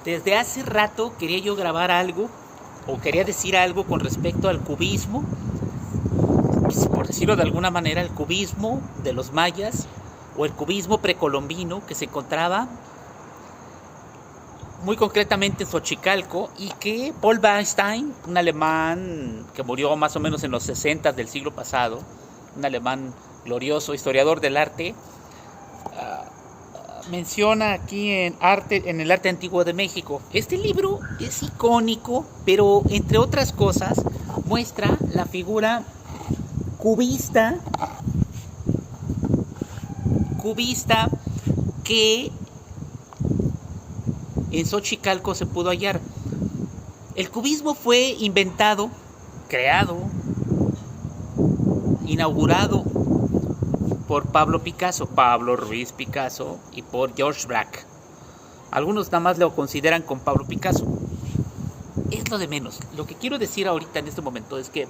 Desde hace rato quería yo grabar algo o quería decir algo con respecto al cubismo, por decirlo de alguna manera, el cubismo de los mayas o el cubismo precolombino que se encontraba muy concretamente en Xochicalco, y que Paul Weinstein, un alemán que murió más o menos en los 60 del siglo pasado, un alemán glorioso, historiador del arte, menciona aquí en el arte antiguo de México. Este libro es icónico, pero entre otras cosas muestra la figura cubista que en Xochicalco se pudo hallar. El cubismo fue inventado, creado, inaugurado por Pablo Ruiz Picasso, y por George Braque. Algunos nada más lo consideran con Pablo Picasso. Es lo de menos. Lo que quiero decir ahorita en este momento es que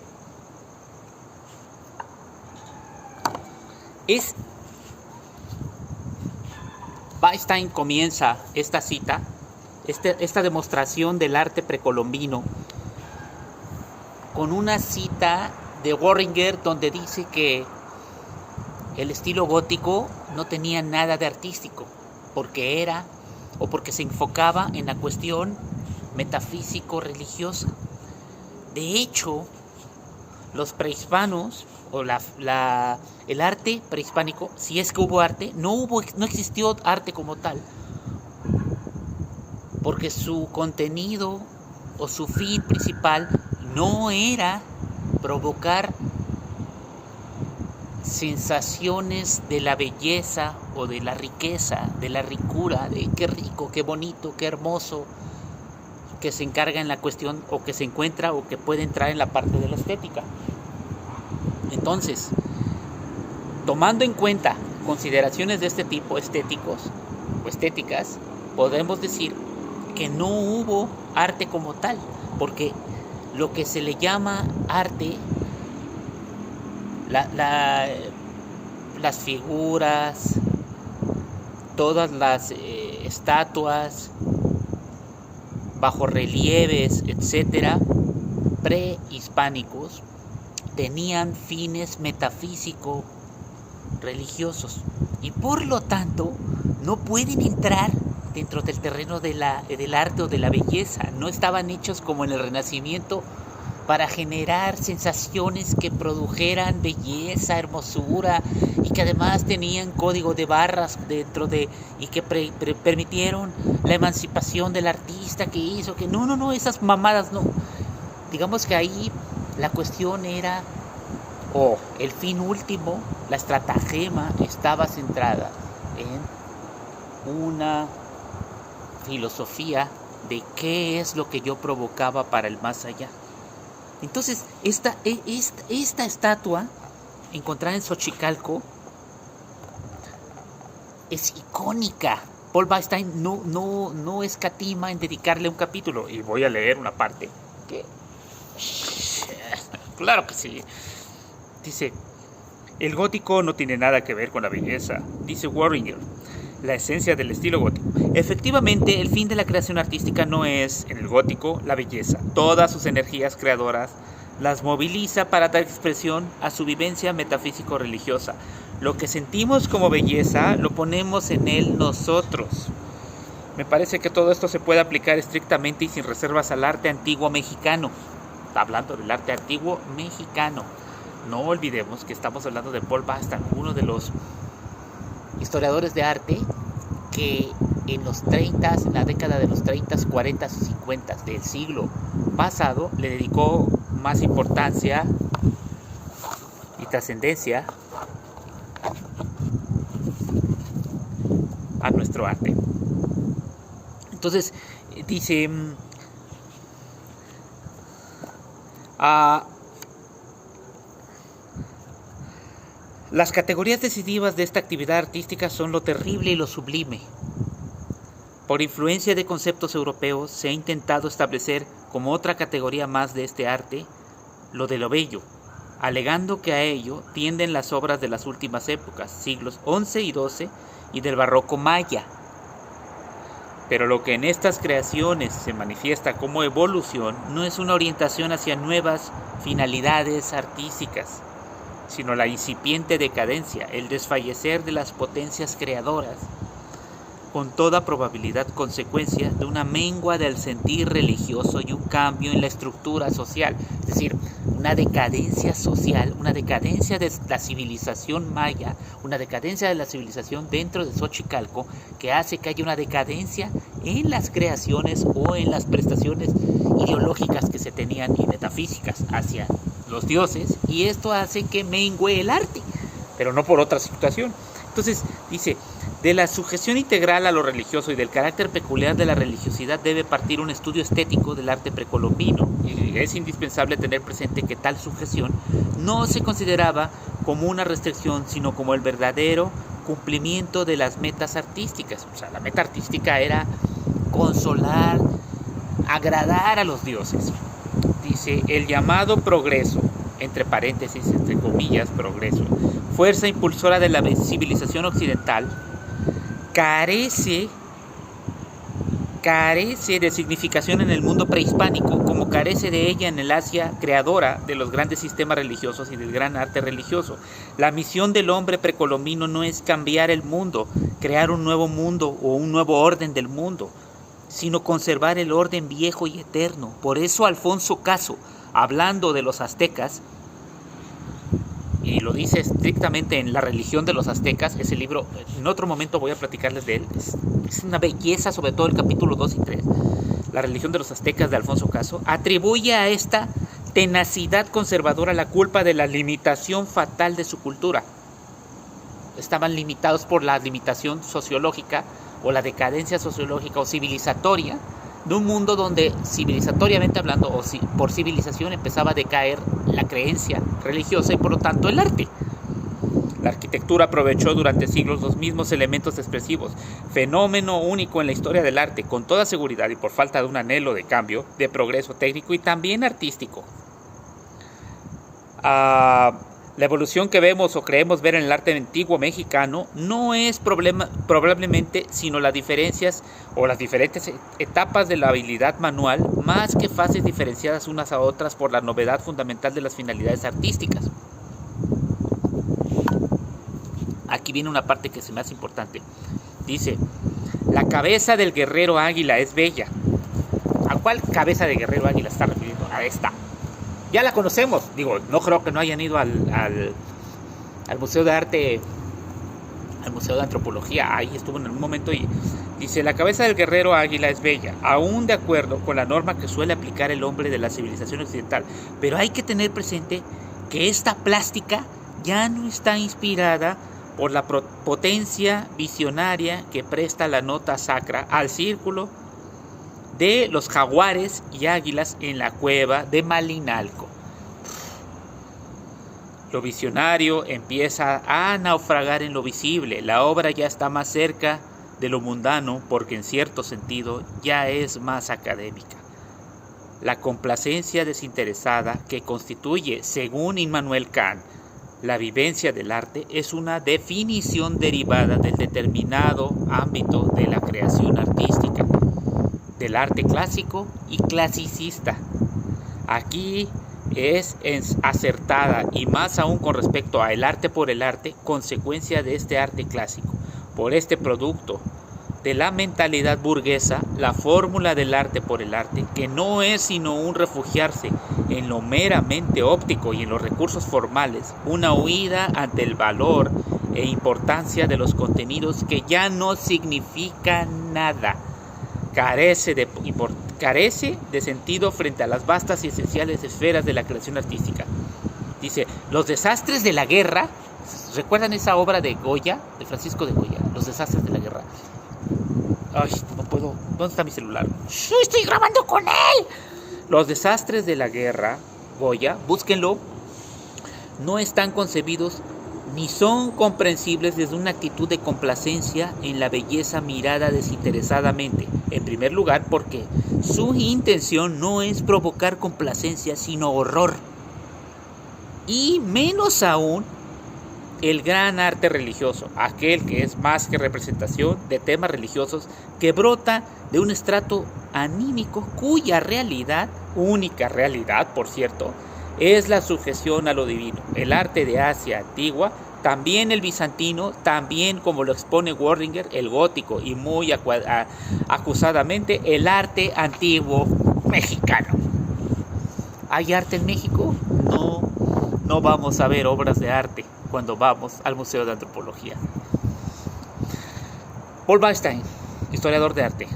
Weinstein comienza esta cita, esta demostración del arte precolombino, con una cita de Worringer donde dice que el estilo gótico no tenía nada de artístico, porque se enfocaba en la cuestión metafísico-religiosa. De hecho, los prehispanos, o el arte prehispánico, si es que hubo arte, no existió arte como tal, porque su contenido o su fin principal no era provocar sensaciones de la belleza o de la riqueza, de la ricura, de qué rico, qué bonito, qué hermoso, que se encarga en la cuestión, o que se encuentra, o que puede entrar en la parte de la estética. Entonces, tomando en cuenta consideraciones de este tipo, estéticos o estéticas, podemos decir que no hubo arte como tal, porque lo que se le llama arte, las figuras, todas las estatuas, bajorrelieves, etcétera, prehispánicos, tenían fines metafísico religiosos, y por lo tanto no pueden entrar dentro del terreno del arte o de la belleza. No estaban hechos como en el Renacimiento para generar sensaciones que produjeran belleza, hermosura, y que además tenían código de barras dentro de, y que permitieron la emancipación del artista que hizo, que no, esas mamadas no. Digamos que ahí la cuestión era, o el fin último, la estratagema estaba centrada en una filosofía de qué es lo que yo provocaba para el más allá. Entonces, esta estatua encontrada en Xochicalco es icónica. Paul Weinstein no escatima en dedicarle un capítulo, y voy a leer una parte que claro que sí. Dice: el gótico no tiene nada que ver con la belleza, dice Worringer, la esencia del estilo gótico. Efectivamente, el fin de la creación artística no es, en el gótico, la belleza. Todas sus energías creadoras las moviliza para dar expresión a su vivencia metafísico-religiosa. Lo que sentimos como belleza lo ponemos en él nosotros. Me parece que todo esto se puede aplicar estrictamente y sin reservas al arte antiguo mexicano. Está hablando del arte antiguo mexicano. No olvidemos que estamos hablando de Paul Weinstein, uno de los historiadores de arte que en la década de los 30, 40 y 50 del siglo pasado le dedicó más importancia y trascendencia a nuestro arte. Entonces, dice, las categorías decisivas de esta actividad artística son lo terrible y lo sublime. Por influencia de conceptos europeos se ha intentado establecer como otra categoría más de este arte lo de lo bello, alegando que a ello tienden las obras de las últimas épocas, siglos XI y XII, y del barroco maya. Pero lo que en estas creaciones se manifiesta como evolución no es una orientación hacia nuevas finalidades artísticas, sino la incipiente decadencia, el desfallecer de las potencias creadoras, con toda probabilidad consecuencia de una mengua del sentir religioso y un cambio en la estructura social, es decir, una decadencia social, una decadencia de la civilización maya, una decadencia de la civilización dentro de Xochicalco, que hace que haya una decadencia en las creaciones o en las prestaciones ideológicas que se tenían y metafísicas hacia los dioses, y esto hace que mengue el arte, pero no por otra situación. Entonces dice, de la sujeción integral a lo religioso y del carácter peculiar de la religiosidad debe partir un estudio estético del arte precolombino. Y es indispensable tener presente que tal sujeción no se consideraba como una restricción, sino como el verdadero cumplimiento de las metas artísticas. O sea, la meta artística era consolar, agradar a los dioses. Dice, el llamado progreso, entre paréntesis, entre comillas, progreso, fuerza impulsora de la civilización occidental, carece de significación en el mundo prehispánico, como carece de ella en el Asia creadora de los grandes sistemas religiosos y del gran arte religioso. La misión del hombre precolombino no es cambiar el mundo, crear un nuevo mundo o un nuevo orden del mundo, sino conservar el orden viejo y eterno. Por eso Alfonso Caso, hablando de los aztecas, y lo dice estrictamente en La religión de los aztecas, ese libro, en otro momento voy a platicarles de él, es una belleza, sobre todo el capítulo 2 y 3, La religión de los aztecas de Alfonso Caso, atribuye a esta tenacidad conservadora la culpa de la limitación fatal de su cultura. Estaban limitados por la limitación sociológica o la decadencia sociológica o civilizatoria de un mundo donde, civilizatoriamente hablando, o por civilización, empezaba a decaer la creencia religiosa y por lo tanto el arte. La arquitectura aprovechó durante siglos los mismos elementos expresivos, fenómeno único en la historia del arte, con toda seguridad y por falta de un anhelo de cambio, de progreso técnico y también artístico. La evolución que vemos o creemos ver en el arte antiguo mexicano no es probablemente sino las diferencias o las diferentes etapas de la habilidad manual, más que fases diferenciadas unas a otras por la novedad fundamental de las finalidades artísticas. Aquí viene una parte que se me hace importante. Dice, la cabeza del guerrero águila es bella. ¿A cuál cabeza de guerrero águila está refiriendo? A esta. Ya la conocemos, digo, no creo que no hayan ido al Museo de Arte, al Museo de Antropología, ahí estuvo en algún momento y dice, la cabeza del guerrero águila es bella, aún de acuerdo con la norma que suele aplicar el hombre de la civilización occidental, pero hay que tener presente que esta plástica ya no está inspirada por la potencia visionaria que presta la nota sacra al círculo de los jaguares y águilas en la cueva de Malinalco. Lo visionario empieza a naufragar en lo visible. La obra ya está más cerca de lo mundano porque en cierto sentido ya es más académica. La complacencia desinteresada que constituye, según Immanuel Kant, la vivencia del arte es una definición derivada del determinado ámbito de la creación artística, del arte clásico y clasicista. Aquí es acertada y más aún con respecto a el arte por el arte, consecuencia de este arte clásico. Por este producto de la mentalidad burguesa, la fórmula del arte por el arte, que no es sino un refugiarse en lo meramente óptico y en los recursos formales, una huida ante el valor e importancia de los contenidos que ya no significan nada. Carece de sentido frente a las vastas y esenciales esferas de la creación artística. Dice, los desastres de la guerra, ¿recuerdan esa obra de Goya, de Francisco de Goya? Los desastres de la guerra. Ay, no puedo, ¿dónde está mi celular? ¡Estoy grabando con él! Los desastres de la guerra, Goya, búsquenlo, no están concebidos ni son comprensibles desde una actitud de complacencia en la belleza mirada desinteresadamente. En primer lugar, porque su intención no es provocar complacencia, sino horror. Y menos aún el gran arte religioso, aquel que es más que representación de temas religiosos, que brota de un estrato anímico cuya realidad, única realidad por cierto, es la sujeción a lo divino. El arte de Asia antigua, también el bizantino, también como lo expone Wardinger, el gótico y muy acusadamente el arte antiguo mexicano. ¿Hay arte en México? No, no vamos a ver obras de arte cuando vamos al Museo de Antropología. Paul Weinstein, historiador de arte.